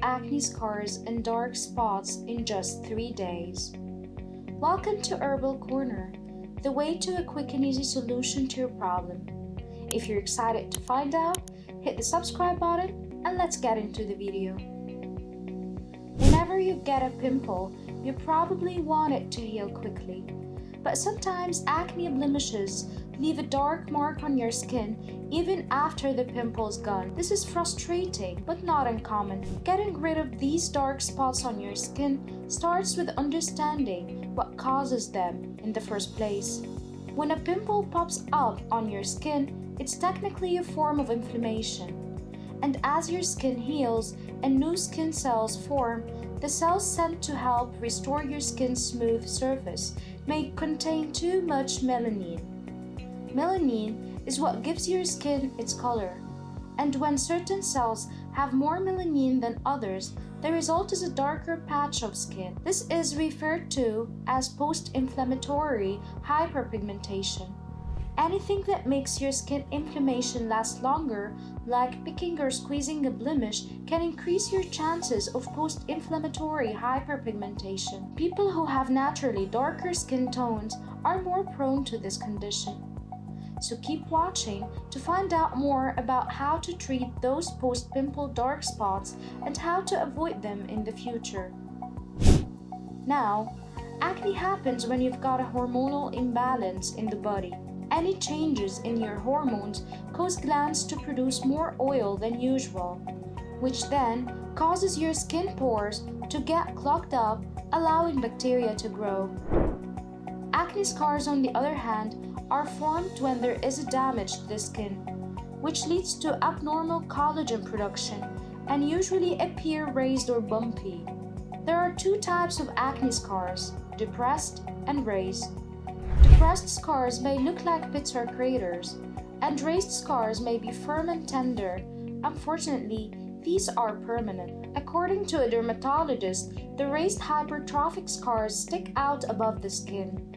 acne scars and dark spots in just 3 days. Welcome to Herbal Corner, the way to a quick and easy solution to your problem. If you're excited to find out, hit the subscribe button and let's get into the video. Whenever you get a pimple, you probably want it to heal quickly. But sometimes acne blemishes leave a dark mark on your skin even after the pimple is gone. This is frustrating but not uncommon. Getting rid of these dark spots on your skin starts with understanding what causes them in the first place. When a pimple pops up on your skin, it's technically a form of inflammation. And as your skin heals and new skin cells form, the cells sent to help restore your skin's smooth surface may contain too much melanin. Melanin is what gives your skin its color, and when certain cells have more melanin than others, the result is a darker patch of skin. This is referred to as post-inflammatory hyperpigmentation. Anything that makes your skin inflammation last longer, like picking or squeezing a blemish, can increase your chances of post-inflammatory hyperpigmentation. People who have naturally darker skin tones are more prone to this condition. So keep watching to find out more about how to treat those post-pimple dark spots and how to avoid them in the future. Now, acne happens when you've got a hormonal imbalance in the body. Any changes in your hormones cause glands to produce more oil than usual, which then causes your skin pores to get clogged up, allowing bacteria to grow. Acne scars, on the other hand, are formed when there is a damage to the skin, which leads to abnormal collagen production and usually appear raised or bumpy. There are two types of acne scars, depressed and raised. Depressed scars may look like pits or craters, and raised scars may be firm and tender. Unfortunately, these are permanent. According to a dermatologist, the raised hypertrophic scars stick out above the skin.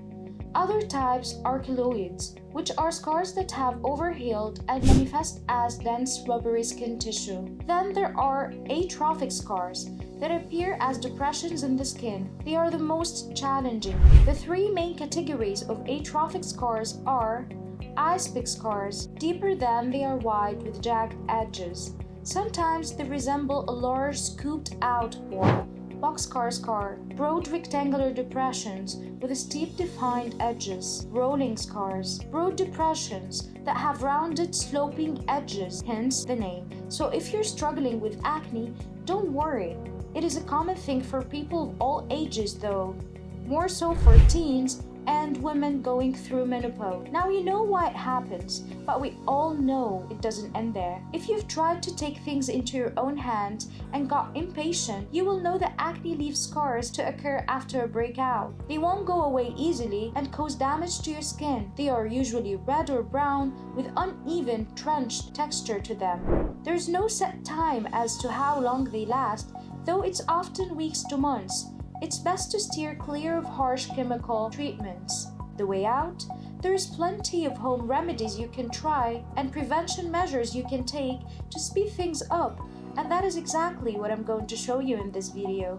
Other types are keloids, which are scars that have overhealed and manifest as dense rubbery skin tissue. Then there are atrophic scars that appear as depressions in the skin. They are the most challenging. The three main categories of atrophic scars are ice-pick scars. Deeper than they are wide with jagged edges. Sometimes they resemble a large scooped-out pore. Boxcar scar, broad rectangular depressions with steep defined edges. Rolling scars, broad depressions that have rounded sloping edges, hence the name. So if you're struggling with acne, don't worry. It is a common thing for people of all ages though, more so for teens and women going through menopause. Now you know why it happens, but we all know it doesn't end there. If you've tried to take things into your own hands and got impatient, you will know that acne leaves scars to occur after a breakout. They won't go away easily and cause damage to your skin. They are usually red or brown with uneven, trenched texture to them. There's no set time as to how long they last, though it's often weeks to months. It's best to steer clear of harsh chemical treatments. The way out? There's plenty of home remedies you can try and prevention measures you can take to speed things up, and that is exactly what I'm going to show you in this video.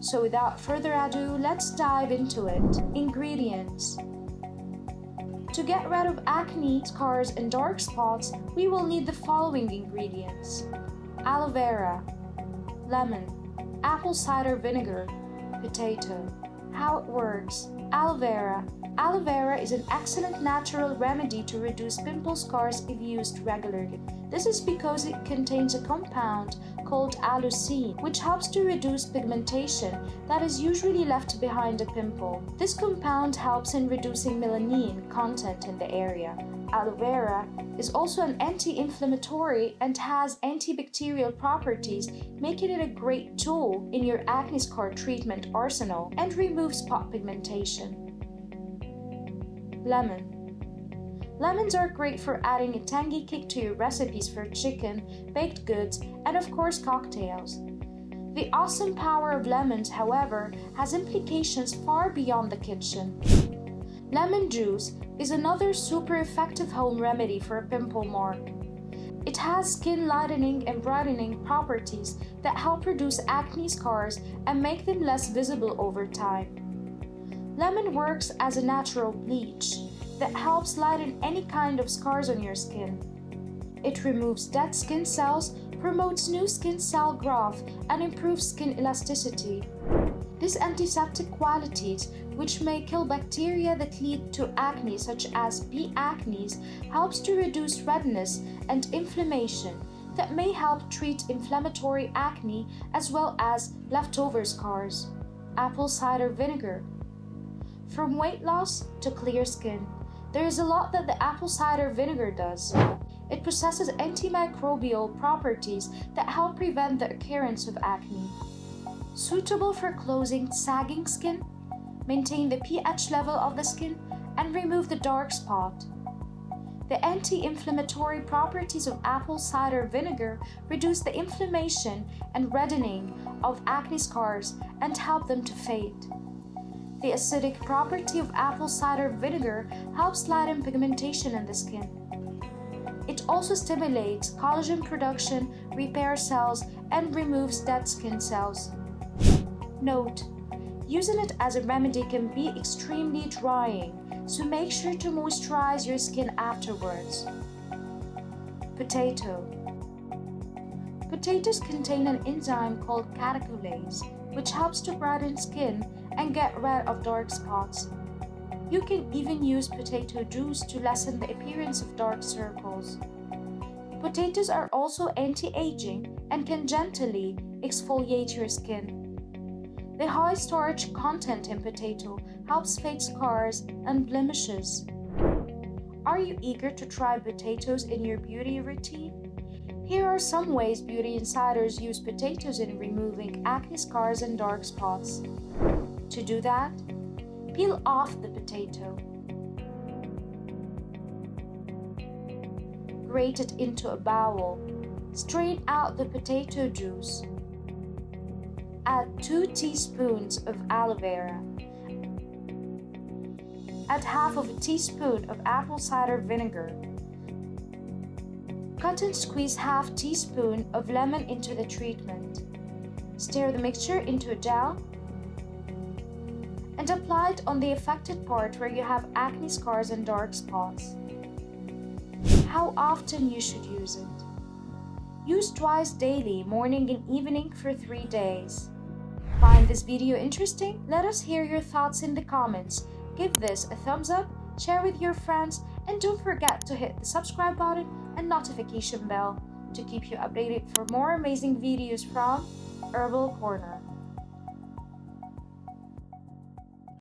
So without further ado, let's dive into it. Ingredients. To get rid of acne, scars, and dark spots, we will need the following ingredients: aloe vera, lemon, apple cider vinegar, potato. How it works. Aloe vera. Aloe vera is an excellent natural remedy to reduce pimple scars if used regularly. This is because it contains a compound called aleucine, which helps to reduce pigmentation that is usually left behind a pimple. This compound helps in reducing melanin content in the area. Aloe vera is also an anti-inflammatory and has antibacterial properties, making it a great tool in your acne scar treatment arsenal and removes spot pigmentation. Lemon. Lemons are great for adding a tangy kick to your recipes for chicken, baked goods, and of course cocktails. The awesome power of lemons, however, has implications far beyond the kitchen. Lemon juice is another super effective home remedy for a pimple mark. It It has skin lightening and brightening properties that help reduce acne scars and make them less visible over time. Lemon works as a natural bleach that helps lighten any kind of scars on your skin. It removes dead skin cells, promotes new skin cell growth, and improves skin elasticity. These antiseptic qualities, which may kill bacteria that lead to acne such as B. acnes, helps to reduce redness and inflammation that may help treat inflammatory acne as well as leftover scars. Apple cider vinegar. From weight loss to clear skin, there is a lot that the apple cider vinegar does. It possesses antimicrobial properties that help prevent the occurrence of acne. Suitable for closing sagging skin, maintain the pH level of the skin, and remove the dark spot. The anti-inflammatory properties of apple cider vinegar reduce the inflammation and reddening of acne scars and help them to fade. The acidic property of apple cider vinegar helps lighten pigmentation in the skin. It also stimulates collagen production, repair cells, and removes dead skin cells. Note: using it as a remedy can be extremely drying, so make sure to moisturize your skin afterwards. Potato. Potatoes contain an enzyme called catecholase, which helps to brighten skin and get rid of dark spots. You can even use potato juice to lessen the appearance of dark circles. Potatoes are also anti-aging and can gently exfoliate your skin. The high starch content in potato helps fade scars and blemishes. Are you eager to try potatoes in your beauty routine? Here are some ways beauty insiders use potatoes in removing acne scars and dark spots. To do that, peel off the potato. Grate it into a bowl. Strain out the potato juice. Add 2 teaspoons of aloe vera. Add half of a teaspoon of apple cider vinegar. Cut and squeeze half teaspoon of lemon into the treatment. Stir the mixture into a gel and apply it on the affected part where you have acne scars and dark spots. How often you should use it? Use twice daily, morning and evening for 3 days. Find this video interesting? Let us hear your thoughts in the comments. Give this a thumbs up, share with your friends, and don't forget to hit the subscribe button and notification bell to keep you updated for more amazing videos from Herbal Corner.